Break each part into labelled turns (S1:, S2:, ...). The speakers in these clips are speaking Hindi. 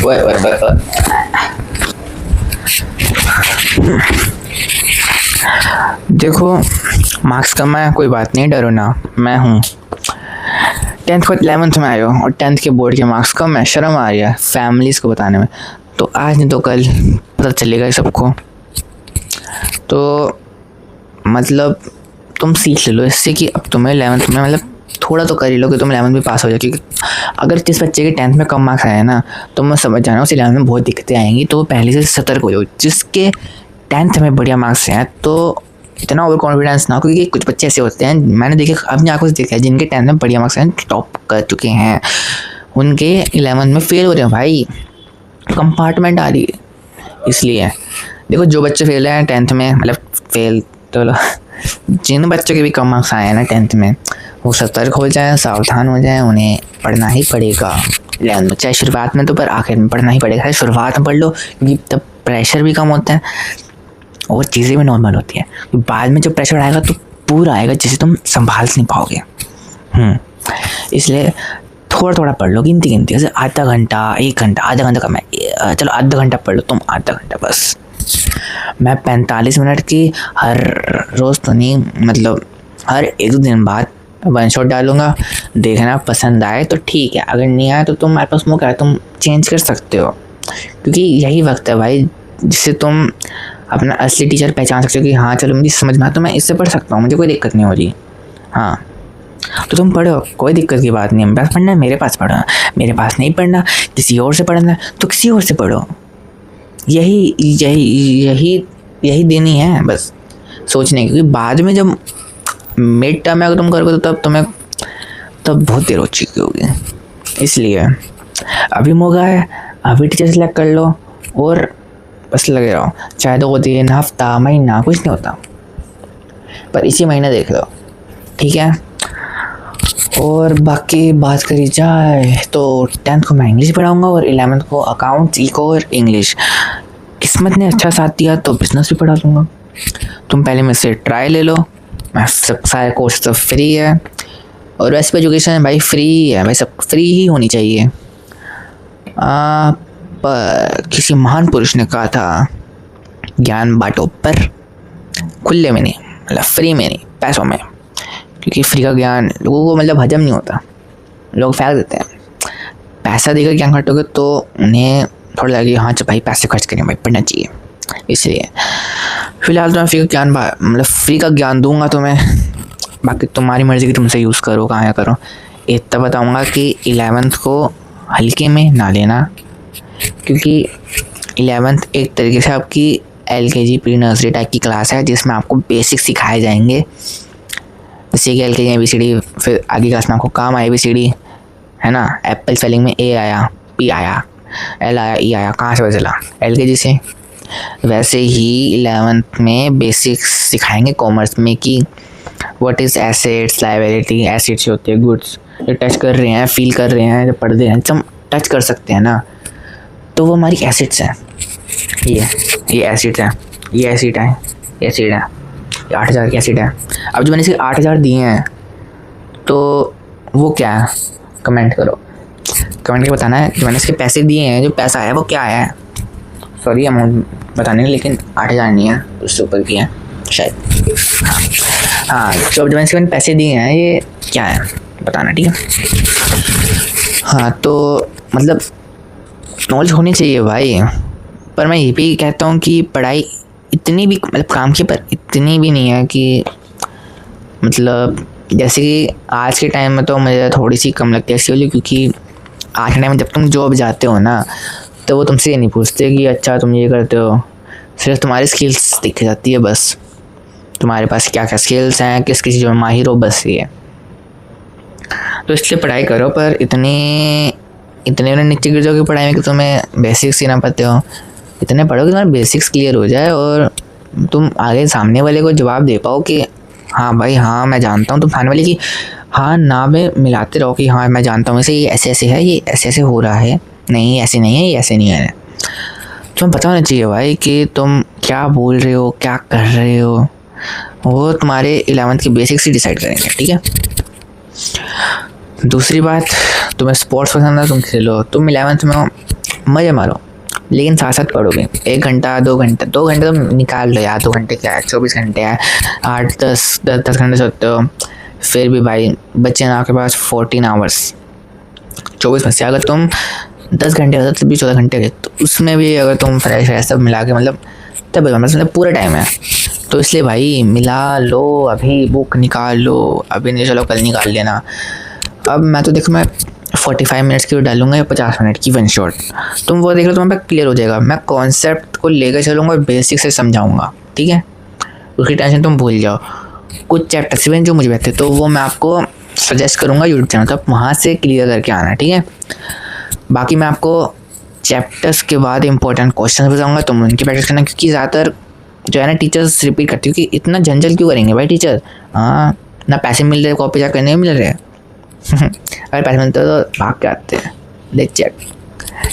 S1: ओए ओए ओए ओए। देखो मार्क्स कम है कोई बात नहीं, डरो ना, मैं हूँ। 10th को 11th में आए हो और 10th के बोर्ड के मार्क्स कम है, शर्म आ रही है फैमिलीज़ को बताने में। तो आज नहीं तो कल पता चलेगा सबको। तो मतलब तुम सीख ले लो इससे कि अब तुम्हें 11th में मतलब थोड़ा तो कर ही लो कि तुम 11th में पास हो जाए। क्योंकि अगर जिस बच्चे के 10th में कम मार्क्स आए ना तो मैं समझ जाना उसे 11th में बहुत दिक्कतें आएंगी, तो पहले से सतर्क हो जाओ। जिसके 10th में बढ़िया मार्क्स हैं तो इतना ओवर कॉन्फिडेंस ना हो, क्योंकि कुछ बच्चे ऐसे होते हैं, मैंने देखे अपनी आंखों से देखा है, जिनके 10th में बढ़िया मार्क्स हैं, टॉप कर चुके हैं, उनके 11th में फेल हो रहे हैं भाई, कंपार्टमेंट आ रही है। इसलिए देखो जो बच्चे फेल हैं 10th में, मतलब फेल तो जिन बच्चों के भी कम मार्क्स आए हैं ना 10th में, वो सतर्क हो जाएं, सावधान हो जाएं, उन्हें पढ़ना ही पड़ेगा 11th में, चाहे शुरुआत में तो पर आखिर में पढ़ना ही पड़ेगा। शुरुआत में पढ़ लो क्योंकि तब प्रेशर भी कम होता है और चीज़ें भी नॉर्मल होती हैं। बाद में जब प्रेशर आएगा तो पूरा आएगा जिसे तुम संभाल नहीं पाओगे। इसलिए थोड़ा थोड़ा पढ़ लो, गिनती गिनती, जैसे आधा घंटा 1 घंटा, आधा घंटा कम है, चलो आधा घंटा पढ़ लो तुम, आधा घंटा बस। मैं 45 मिनट की हर रोज़ तो नहीं, मतलब हर 1-2 दिन बाद वन शॉट डालूँगा। देखना पसंद आए तो ठीक है, अगर नहीं आए तो तुम्हारे पास मौका है, तुम चेंज कर सकते हो। क्योंकि यही वक्त है भाई जिससे तुम अपना असली टीचर पहचान सकते हो कि हाँ चलो मुझे समझ में आता, तो मैं इससे पढ़ सकता हूँ, मुझे कोई दिक्कत नहीं हो रही। हाँ तो तुम पढ़ो, कोई दिक्कत की बात नहीं है। मेरे पास पढ़ना है मेरे पास पढ़ो, मेरे पास नहीं पढ़ना किसी और से पढ़ना है तो किसी और से पढ़ो। यही यही यही यही दिन ही है बस सोचने की। क्योंकि बाद में जब मिड टर्म में अगर तुम करोगे तो तब बहुत देर हो चुकी होगी। इसलिए अभी मौका है, अभी टीचर सेलेक्ट कर लो और बस लगे रहो, चाहे 2 दिन, हफ्ता, महीना, कुछ नहीं होता, पर इसी महीने देख लो, ठीक है। और बाकी बात करी जाए तो 10th को मैं इंग्लिश पढ़ाऊँगा और 11th को अकाउंट्स, इको और इंग्लिश। किस्मत ने अच्छा साथ दिया तो बिजनेस भी पढ़ा दूँगा। तुम पहले मेरे से ट्राई ले लो, मैं सब सारे कोर्स तो फ्री है, और वैसे भी एजुकेशन भाई फ्री है भाई, सब फ्री ही होनी चाहिए। पर किसी महान पुरुष ने कहा था ज्ञान बांटो, पर खुले में नहीं, मतलब फ्री में नहीं, पैसों में। क्योंकि फ्री का ज्ञान लोगों को मतलब हजम नहीं होता, लोग फेंक देते हैं। पैसा देकर ज्ञान बांटोगे तो उन्हें थोड़ा लगे हाँ चल भाई पैसे खर्च करें भाई, पढ़ना चाहिए। इसलिए फिलहाल तो मैं फ्री का ज्ञान मतलब फ्री का ज्ञान दूंगा तुम्हें, बाकी तुम्हारी मर्ज़ी की तुमसे यूज़ करो कहाँ करो। इतना बताऊंगा कि 11th को हल्के में ना लेना, क्योंकि 11th एक तरीके से आपकी LKG प्री नर्सरी टाइप की क्लास है जिसमें आपको बेसिक सिखाए जाएंगे। जैसे कि LKG ABCD, फिर आगे क्लास में आपको काम आया ABCD, है ना, एप्पल स्पेलिंग में A आया, P आया, L आया, E आया, कहाँ से पता चला, LKG से। वैसे ही 11th में बेसिक्स सिखाएंगे कॉमर्स में कि what is assets, liability. Assets होते हैं गुड्स जो टच कर रहे हैं, फील कर रहे हैं, जो पढ़ रहे हैं, जब टच कर सकते हैं ना, तो वो हमारी एसिड्स हैं। ये एसिड है, ये एसिड है, एसिड है, ये 8000 की एसिड है। अब जो मैंने इसे 8000 दिए हैं तो वो क्या है, कमेंट करो, कमेंट करके बताना है। जो मैंने इसके पैसे दिए हैं, जो पैसा है वो क्या है, सॉरी अमाउंट बताने में, लेकिन 8000 नहीं है, उससे ऊपर की है शायद। हाँ तो जो मैंने पैसे दिए हैं ये क्या है बताना, ठीक है। हाँ तो मतलब नॉलेज होनी चाहिए भाई, पर मैं ये भी कहता हूँ कि पढ़ाई इतनी भी मतलब काम की, पर इतनी भी नहीं है कि मतलब जैसे कि आज के टाइम में तो मुझे थोड़ी सी कम लगती है इसलिए, क्योंकि आज के टाइम में जब तुम जॉब जाते हो ना तो वो तुमसे ये नहीं पूछते कि अच्छा तुम ये करते हो, सिर्फ तुम्हारी स्किल्स दिख जाती है बस, तुम्हारे पास क्या क्या स्किल्स हैं, किस किस चीज़ में माहिर हो, बस ये। तो इसलिए पढ़ाई करो, पर इतने नीचे गिर जाओगे पढ़ाई में कि तुम्हें बेसिक्स ही ना पते हो। इतने पढ़ो कि तुम्हारे बेसिक्स क्लियर हो जाए और तुम आगे सामने वाले को जवाब दे पाओ कि हाँ भाई हाँ मैं जानता हूँ। तुम सामने वाले की हाँ ना में मिलाते रहो कि हाँ मैं जानता हूँ, इसे ये ऐसे ऐसे है, ये ऐसे ऐसे हो रहा है, नहीं ऐसे नहीं है, ये ऐसे नहीं है। तुम्हें पता होना चाहिए भाई कि तुम क्या बोल रहे हो, क्या कर रहे हो, वो तुम्हारे 11th के बेसिक्स ही डिसाइड करेंगे, ठीक है। दूसरी बात, तुम्हें स्पोर्ट्स पसंद है तुम खेलो, तुम 11th में हो मज़े मारो, लेकिन साथ साथ पढ़ो भी। 1 घंटा 2 घंटा, 2 घंटे तो निकाल लो यार, 2 घंटे क्या है, 24 घंटे हैं, 8 10 घंटे सोते हो, फिर भी भाई बच्चे ना आपके पास 14 आवर्स, 24 में से अगर तुम 10 घंटे होते तो भी 14 घंटे गए, तो उसमें भी अगर तुम फ्रेश व्रेश सब मिला के मतलब तब मतलब पूरा टाइम है। तो इसलिए भाई मिला लो, अभी बुक निकाल लो, अभी नहीं चलो कल निकाल लेना। अब मैं तो देखो मैं 45 मिनट्स की डालूंगा या 50 मिनट की वन शॉट, तुम वो देख लो, तुम्हारे पास क्लियर हो जाएगा। मैं कॉन्सेप्ट को लेकर चलूँगा और बेसिक से समझाऊँगा, ठीक है, उसकी टेंशन तुम भूल जाओ। कुछ चैप्टर्स भी जो मुझे बैठते तो वो मैं आपको सजेस्ट करूँगा यूट्यूब चैनल, तो आप वहाँ से क्लियर करके आना, ठीक है। बाकी मैं आपको चैप्टर्स के बाद इंपॉर्टेंट क्वेश्चन बताऊँगा, तुम उनकी प्रैक्टिस करना, क्योंकि ज़्यादातर जो है ना टीचर्स रिपीट करती है कि इतना झंझट क्यों करेंगे भाई टीचर, हाँ ना पैसे मिल रहे कॉपी जाकर नहीं मिल रहे अगर पैसे मिलते तो भाग के आते हैं, देख चेक।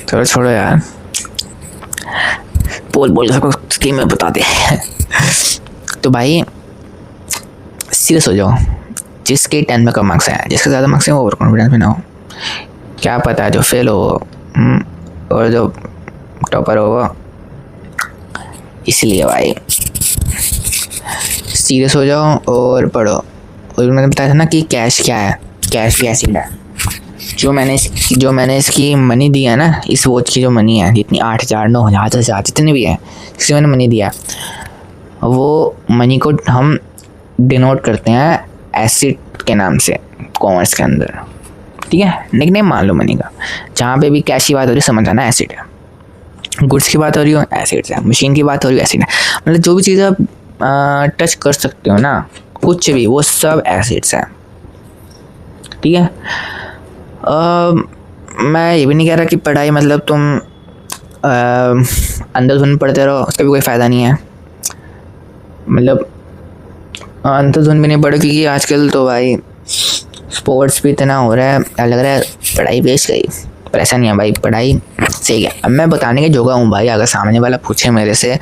S1: चलो छोड़ो यार, बोल सबको स्कीम में बता दे तो भाई सीरियस हो जाओ, जिसके 10 में कम मार्क्स आए, जिसके ज़्यादा मार्क्स हैं वो ओवर कॉन्फिडेंस में ना हो, क्या पता जो फेल हो और जो टॉपर हो वो। इसलिए भाई सीरियस हो जाओ और पढ़ो। और मैंने बताया था ना कि कैश क्या है, कैश भी एसिड है। जो मैंने इसकी मनी दी है ना, इस वॉच की जो मनी है, जितनी 8,000 9,000 10,000 जितने भी है, जिससे मैंने मनी दिया, वो मनी को हम डिनोट करते हैं एसिड के नाम से कॉमर्स के अंदर, ठीक है। निकनेम मान लो मनी का। जहाँ पे भी कैश की बात हो रही है समझ आना एसिड है, गुड्स की बात हो रही हो एसिड है, मशीन की बात हो रही है एसिड है, मतलब जो भी चीज़ आप टच कर सकते हो ना, कुछ भी, वो सब एसिड्स हैं, ठीक है। मैं ये भी नहीं कह रहा कि पढ़ाई मतलब तुम अंधाधुंध पढ़ते रहो, उसका भी कोई फ़ायदा नहीं है। मतलब अंधाधुंध भी नहीं पढ़ो, क्योंकि आजकल तो भाई स्पोर्ट्स भी इतना हो रहा है, लग रहा है पढ़ाई बेच गई, पर ऐसा नहीं है भाई, पढ़ाई सही है। अब मैं बताने के जोगा हूँ भाई, अगर सामने वाला पूछे मेरे से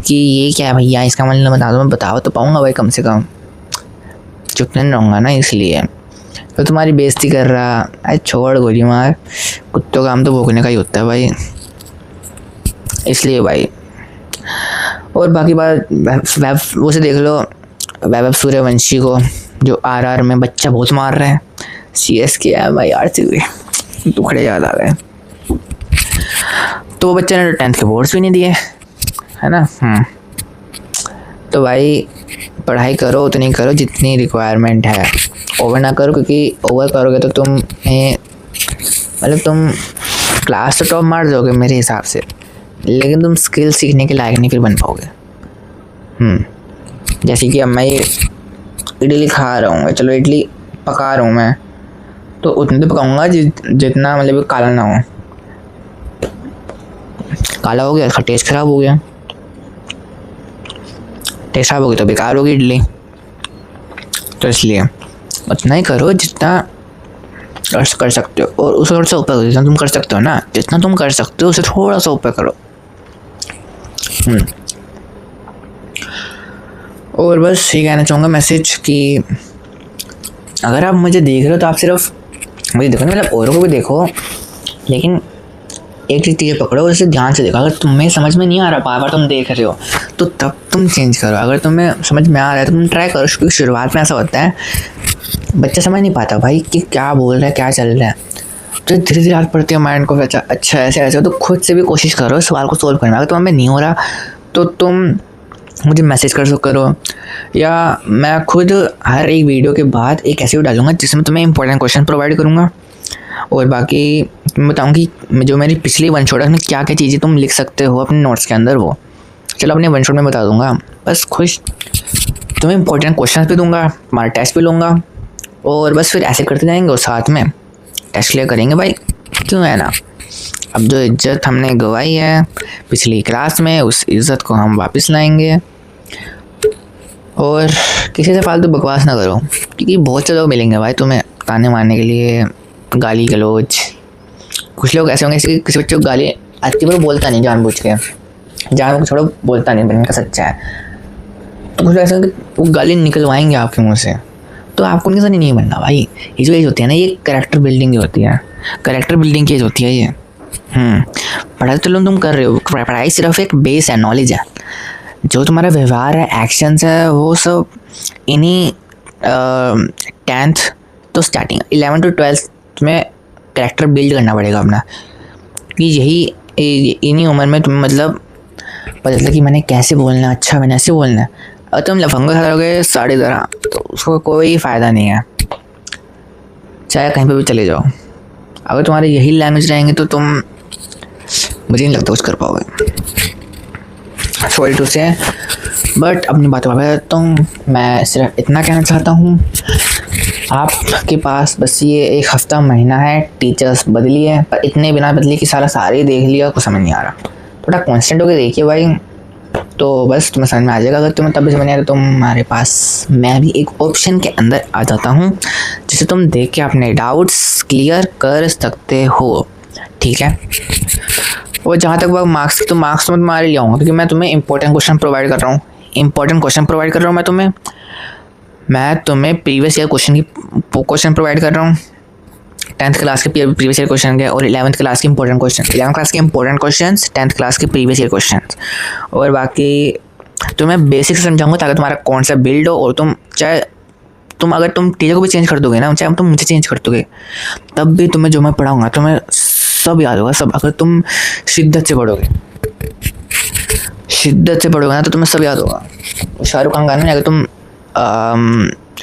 S1: कि ये क्या है भैया, इसका मतलब बता दो, मैं बता तो पाऊँगा भाई, कम से कम चुप नहीं रहूँगा ना। इसलिए तो तुम्हारी बेइज्जती कर रहा, अरे छोड़ गोली मार, कुत्तों काम तो भोगने का ही होता है भाई, इसलिए भाई। और बाकी बात वो से देख लो, वैभव सूर्यवंशी को, जो RR में बच्चा बहुत मार रहे हैं, CS के है भाई, RCB टुकड़े याद आ गए। तो वो बच्चे ने तो 10th के बोर्ड्स भी नहीं दिए, है ना। तो भाई पढ़ाई करो, उतनी करो जितनी रिक्वायरमेंट है, ओवर ना करो, क्योंकि ओवर करोगे तो तुम मतलब तुम क्लास तो टॉप मार दोगे मेरे हिसाब से, लेकिन तुम स्किल सीखने के लायक नहीं फिर बन पाओगे। जैसे कि अब मैं ये इडली खा रहा हूँ, चलो इडली पका रहा हूँ मैं, तो उतनी तो पकाऊंगा जितना मतलब काला ना हो। काला हो गया उसका टेस्ट खराब हो गया, टेस्ट खराब हो गया तो बेकार होगी इडली। तो इसलिए उतना ही करो जितना कर सकते हो, और उससे थोड़ा सा ऊपर करो, जितना तुम कर सकते हो ना, जितना तुम कर सकते हो उससे थोड़ा सा ऊपर करो। और बस ये कहना चाहूँगा मैसेज कि अगर आप मुझे देख रहे हो तो आप सिर्फ मुझे देखो, मतलब औरों को भी देखो, लेकिन एक चीज़ पकड़ो, उसे ध्यान से देखो। अगर तुम्हें समझ में नहीं आ रहा, बार बार तुम देख रहे हो, तो तब तुम चेंज करो। अगर तुम्हें समझ में आ रहा है तो तुम ट्राई करो, क्योंकि शुरुआत में ऐसा होता है, बच्चा समझ नहीं पाता भाई कि क्या बोल रहा है, क्या चल रहा है, तो धीरे धीरे आदत पड़ती है माइंड को, अच्छा ऐसे, तो खुद से भी कोशिश करो सवाल को सोल्व करने में। अगर तुम्हें नहीं हो रहा तो तुम मुझे मैसेज करो, या मैं खुद हर एक वीडियो के बाद एक ऐसे वीडियो डालूंगा जिसमें तुम्हें इंपॉर्टेंट क्वेश्चन प्रोवाइड करूँगा, और बाकी मैं बताऊँगी जो मेरी पिछली वन शॉट है उसमें क्या क्या चीज़ें तुम लिख सकते हो अपने नोट्स के अंदर, वो चलो अपने वन शॉट में बता दूँगा। बस खुश, तुम्हें इंपॉर्टेंट क्वेश्चन भी दूँगा, तुम्हारा टेस्ट भी लूँगा, और बस फिर ऐसे करते जाएंगे और साथ में टेस्ट क्लियर करेंगे भाई, क्यों है ना। अब जो इज्जत हमने गंवाई है पिछली क्लास में, उस इज़्ज़त को हम वापस लाएंगे। और किसी से फालतू बकवास ना करो, क्योंकि बहुत से लोग मिलेंगे भाई तुम्हें ताने मारने के लिए, गाली गलौज। कुछ लोग ऐसे होंगे किसी बच्चे को गाली आती है पर बोलता नहीं, जानबूझ के छोड़ो, बोलता नहीं, बनने का सच्चा है। तो कुछ ऐसे होंगे वो गाली निकलवाएंगे आपके मुँह से, तो आपको उनके साथ नहीं बनना भाई। ये जो एज होती है ना, ये कैरेक्टर बिल्डिंग की होती है, कैरेक्टर बिल्डिंग की एज होती है ये, पढ़ाई तो तुम कर रहे हो, पढ़ाई सिर्फ एक बेस है, नॉलेज है। जो तुम्हारा व्यवहार है, एक्शंस है, वो सब इन्हीं 10th तो स्टार्टिंग 11 to 12 तुम्हें कैरेक्टर बिल्ड करना पड़ेगा अपना, कि यही इन्हीं उम्र में तुम्हें मतलब पता चलता कि मैंने कैसे बोलना है, अच्छा मैंने ऐसे बोलना है। अगर तुम लफंगा करोगे 11:30 तो उसको कोई फ़ायदा नहीं है, चाहे कहीं पे भी चले जाओ। अगर तुम्हारे यही लैंग्वेज रहेंगे तो तुम, मुझे नहीं लगता कुछ कर पाओगे, सॉरी टू से। बट अपनी बातों पर तुम, मैं सिर्फ इतना कहना चाहता हूँ, आपके पास बस ये 1 हफ्ता महीना है। टीचर्स बदली है पर इतने बिना बदली कि सारे देख लिया, कुछ समझ नहीं आ रहा। थोड़ा कॉन्स्टेंट होकर देखिए भाई, तो बस तुम्हें समझ में आ जाएगा। अगर तुम्हें तब भी समझ नहीं आ रहा, तुम्हारे पास मैं भी एक ऑप्शन के अंदर आ जाता हूँ जिसे तुम देख के अपने डाउट्स क्लियर कर सकते हो, ठीक है। और जहाँ तक वह मार्क्स, तो मार्क्स तो मैं तुम्हारे लिए आऊँगा, क्योंकि मैं तुम्हें इंपॉर्टेंट क्वेश्चन प्रोवाइड कर रहा हूँ। मैं तुम्हें प्रीवियस ईयर क्वेश्चन प्रोवाइड कर रहा हूँ। 10th क्लास के प्रीवियस ईयर क्वेश्चन के, और 11th क्लास के इंपॉर्टेंट क्वेश्चन, 11th क्लास के इंपॉर्टेंट क्वेश्चन, 10th क्लास के प्रीवियस ईयर क्वेश्चन। और बाकी तुम्हें बेसिक समझाऊंगा ताकि तुम्हारा कॉन्सेप्ट बिल्ड हो। और अगर तुम टीचर को भी चेंज कर दोगे ना, चाहे तुम मुझे चेंज कर दोगे, तब भी तुम्हें जो मैं पढ़ाऊँगा तुम्हें सब याद होगा, सब। अगर तुम शिद्दत से पढ़ोगे ना तो तुम्हें सब याद होगा। शाहरुख खान गाना, अगर तुम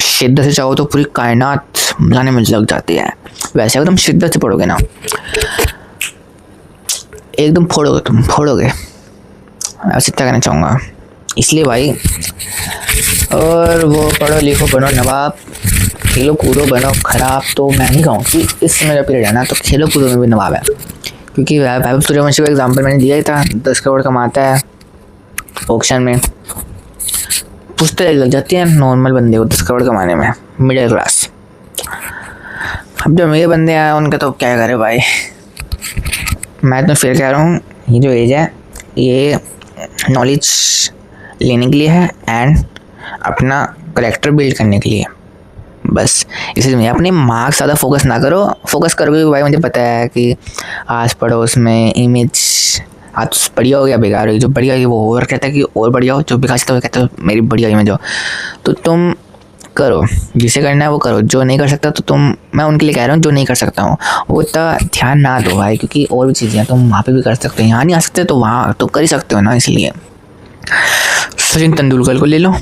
S1: शिद्दत से चाहो तो पूरी कायनात मिलाने में लग जाती है, वैसे अगर तुम शिद्दत से पढ़ोगे ना, एकदम फोड़ोगे। ऐसे इतना कहना चाहूँगा। इसलिए भाई, और वो पढ़ो लिखो बनो नवाब, खेलो कूदो बनो खराब, तो मैं नहीं कहूँ कि इस समय का पीरियड है ना, तो खेलो कूदो में भी नवाब है। क्योंकि वैभव सूर्यवंशी का एग्जाम्पल मैंने दिया ही था, 10 करोड़ कमाता है ऑक्शन में, पुस्तक लग जाती है नॉर्मल बंदे को 10 करोड़ कमाने में, मिडिल क्लास। अब जो मेरे बंदे हैं उनका तो क्या करे भाई। मैं तो फिर कह रहा हूँ, ये जो एज है ये नॉलेज लेने के लिए है एंड अपना करेक्टर बिल्ड करने के लिए, बस। इसलिए अपने मार्क्स ज़्यादा फोकस ना करो। फोकस करोगे भाई, मुझे पता है कि आज पढ़ो उसमें इमेज, आज बढ़िया हो गया बेकार हो, जो बढ़िया है वो और कहता है कि और बढ़िया हो, जो बेकार था वो कहता है मेरी बढ़िया इमेज हो। तो तुम करो, जिसे करना है वो करो, जो नहीं कर सकता तो मैं उनके लिए कह रहा हूँ जो नहीं कर सकता हूँ वो इतना ध्यान ना दो भाई, क्योंकि और भी चीज़ें हैं, तुम वहाँ पे भी कर सकते हो, यहाँ नहीं आ सकते तो वहाँ तो कर ही सकते हो ना। इसलिए सचिन तेंदुलकर को ले लो,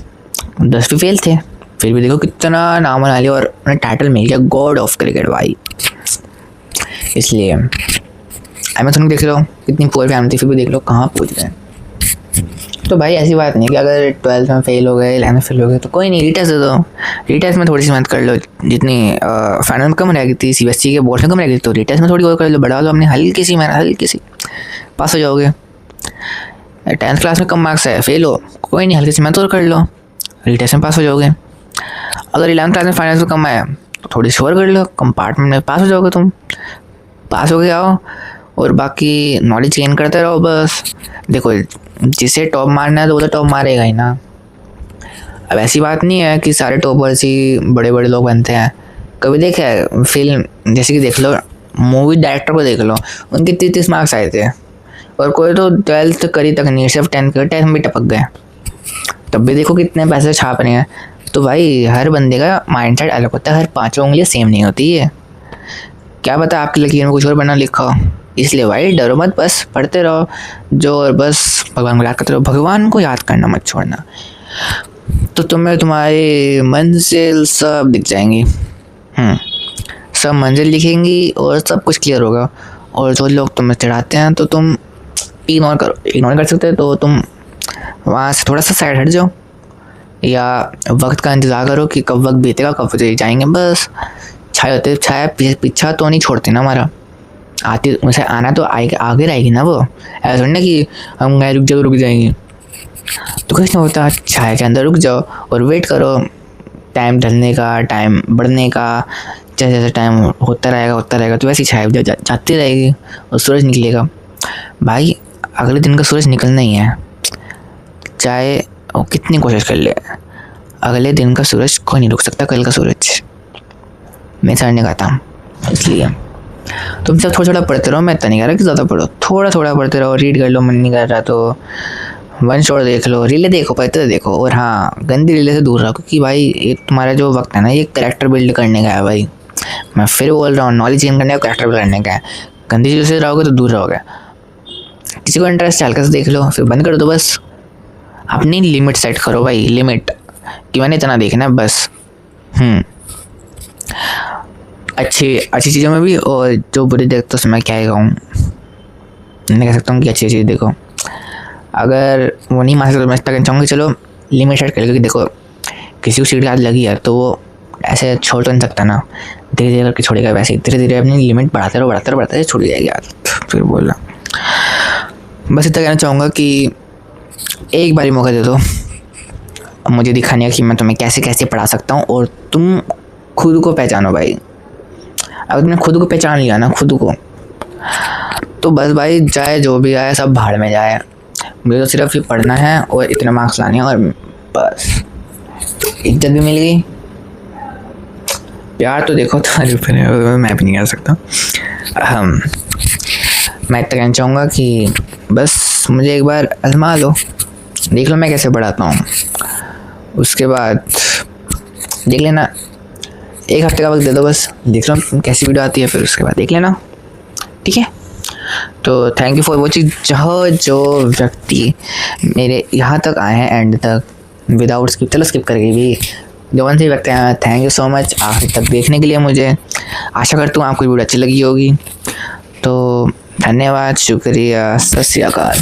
S1: 10वीं फेल थे, फिर भी देखो कितना नाम बना लिया और उन्हें टाइटल मिल गया गॉड ऑफ क्रिकेट भाई। इसलिए एमेजन देख लो, कितनी पुअर फैमिली थी, फिर भी देख लो कहाँ पहुँच गए। तो भाई ऐसी बात नहीं कि अगर 12th में फेल हो गए, 11th में फेल हो गए तो कोई नहीं, रीटेस्ट दे दो। रीटेस्ट में थोड़ी सी मेहनत कर लो, जितनी फाइनल में कम रह गई थी, CBSE के बोर्ड में कम रह गई, तो रीटेस्ट में थोड़ी और कर लो, बढ़ा लो अपनी हल्की सी मेहनत, हल्की सी, पास हो जाओगे। 10th क्लास में कम मार्क्स है, फेल हो, कोई नहीं, हल्की सी मेहनत और कर लो, रीटेस्ट में पास हो जाओगे। अगर 11th क्लास में फाइनल में कम आया तो थोड़ी सी और कर लो, कंपार्टमेंट में पास हो जाओगे, तुम पास हो गए आओ, और बाकी नॉलेज गेन करते रहो बस। देखो जिसे टॉप मारना है तो वो तो टॉप मारेगा ही ना। अब ऐसी बात नहीं है कि सारे टॉपर्स ही बड़े बड़े लोग बनते हैं। कभी देखा है फिल्म, जैसे कि देख लो मूवी डायरेक्टर को देख लो, उनके 30 मार्क्स आए थे, और कोई तो 12th करी तक नहीं, सिर्फ 10th में भी टपक गए, तब भी देखो कितने पैसे छाप रहे हैं। तो भाई हर बंदे का माइंडसेट अलग होता है, हर 5 उंगलियां सेम नहीं होती है। क्या पता आपकी लकीर में कुछ और बना लिखा हो। इसलिए भाई डरो मत, बस पढ़ते रहो जो, और बस भगवान को याद करते रहो, भगवान को याद करना मत छोड़ना, तो तुम्हें तुम्हारी मंजिल सब दिख जाएंगी। सब मंजिल दिखेंगी और सब कुछ क्लियर होगा। और जो लोग तुम्हें चिढ़ाते हैं तो तुम इग्नोर करो, इग्नोर कर सकते हो तो तुम वहाँ से थोड़ा सा साइड हट जाओ, या वक्त का इंतज़ार करो कि कब वक्त बीतेगा, कब जाएंगे, बस। छाया पीछा तो नहीं छोड़ते ना हमारा, आती उसे आना तो आगे रहेगी ना, वो ऐसा नहीं कि हम गए रुक जाएंगे, तो कुछ नहीं होता। छाया के अंदर रुक जाओ और वेट करो टाइम ढलने का, टाइम बढ़ने का, जैसे जैसे टाइम होता रहेगा तो वैसे ही छाया जाती रहेगी और सूरज निकलेगा। भाई अगले दिन का सूरज निकलना ही है, चाहे वो कितनी कोशिश कर ले, अगले दिन का सूरज कोई नहीं रुक सकता, कल का सूरज। मैं सर ने कहा था, इसलिए तुम सब थोड़ा थोड़ा पढ़ते रहो, मैं इतना नहीं कह रहा कि ज़्यादा पढ़ो, थोड़ा थोड़ा पढ़ते रहो, रीड कर लो, मन नहीं कर रहा तो वन शॉट देख लो, रीलें देखो, पढ़ते तो देखो। और हाँ, गंदी रीलें से दूर रहो, क्योंकि भाई ये तुम्हारा जो वक्त है ना, ये करेक्टर बिल्ड करने का है भाई। मैं फिर बोल रहा हूँ, नॉलेज गेन करने का, करेक्टर बिल्ड करने का है। गंदी चीज़ों से रहोगे तो दूर रहोगे। किसी को इंटरेस्ट है हल्का से देख लो, फिर बंद कर दो बस। अपनी लिमिट सेट करो भाई, लिमिट कि मैंने इतना देखना है बस। अच्छी अच्छी चीज़ों में भी, और जो बुरी देखते तो उसमें क्या ही कहूँ, मैं कह सकता हूँ कि अच्छी चीज़ देखो। अगर वो नहीं मान सकते तो मैं इतना कहना चाहूँगी, चलो लिमिट सेट कर लो, क्योंकि देखो किसी को सीट की आदत लगी है तो वो ऐसे छोड़ तो नहीं सकता ना, धीरे धीरे करके छोड़ेगा। वैसे ही धीरे धीरे अपनी लिमिट बढ़ाते रहो छूट जाएगी आदत। फिर बोला बस इतना कहना चाहूँगा कि एक बारी मौका दे दो मुझे दिखाने का कि मैं तुम्हें कैसे कैसे पढ़ा सकता हूँ, और तुम खुद को पहचानो भाई। अगर तुमने खुद को पहचान लिया ना, खुद को, तो बस भाई चाहे जो भी आए सब भाड़ में जाए। मुझे तो सिर्फ ये पढ़ना है और इतने मार्क्स लाने हैं, और बस इज्जत भी मिल गई। प्यार तो देखो तुम्हारे ऊपर है, मैं भी नहीं कह सकता। मैं इतना कहना चाहूँगा कि बस मुझे एक बार आजमा लो, देख लो मैं कैसे पढ़ाता हूँ। उसके बाद देख लेना, एक हफ्ते का वक्त दे दो बस, देख लो कैसी वीडियो आती है, फिर उसके बाद देख लेना, ठीक है। तो थैंक यू फॉर वॉचिंग। जो व्यक्ति मेरे यहाँ तक आए हैं एंड तक विदाउट स्किप, चलो स्किप करके भी, जो से व्यक्ति आए हैं, थैंक यू सो मच आखिर तक देखने के लिए। मुझे आशा करता हूँ आपको वीडियो अच्छी लगी होगी। तो धन्यवाद, शुक्रिया, सत श्री अकाल।